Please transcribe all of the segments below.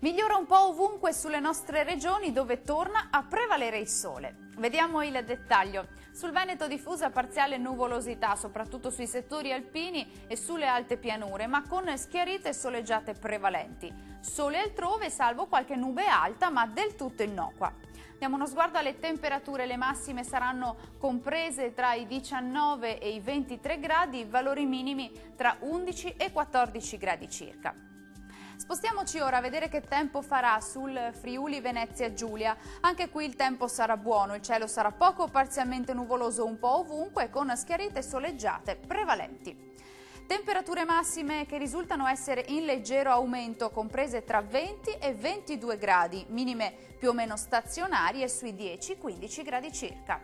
Migliora un po' ovunque sulle nostre regioni dove torna a prevalere il sole. Vediamo il dettaglio. Sul Veneto diffusa parziale nuvolosità, soprattutto sui settori alpini e sulle alte pianure, ma con schiarite e soleggiate prevalenti. Sole altrove, salvo qualche nube alta, ma del tutto innocua. Diamo uno sguardo alle temperature, le massime saranno comprese tra i 19 e i 23 gradi, i valori minimi tra 11 e 14 gradi circa. Spostiamoci ora a vedere che tempo farà sul Friuli Venezia Giulia. Anche qui il tempo sarà buono, il cielo sarà poco o parzialmente nuvoloso un po' ovunque con schiarite e soleggiate prevalenti. Temperature massime che risultano essere in leggero aumento, comprese tra 20 e 22 gradi, minime più o meno stazionarie sui 10-15 gradi circa.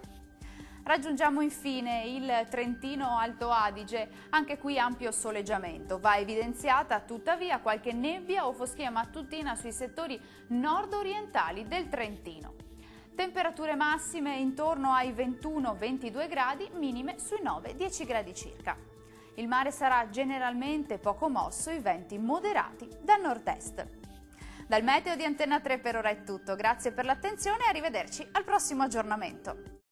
Raggiungiamo infine il Trentino Alto Adige, anche qui ampio soleggiamento. Va evidenziata tuttavia qualche nebbia o foschia mattutina sui settori nord-orientali del Trentino. Temperature massime intorno ai 21-22 gradi, minime sui 9-10 gradi circa. Il mare sarà generalmente poco mosso, i venti moderati da nord-est. Dal meteo di Antenna 3 per ora è tutto, grazie per l'attenzione e arrivederci al prossimo aggiornamento.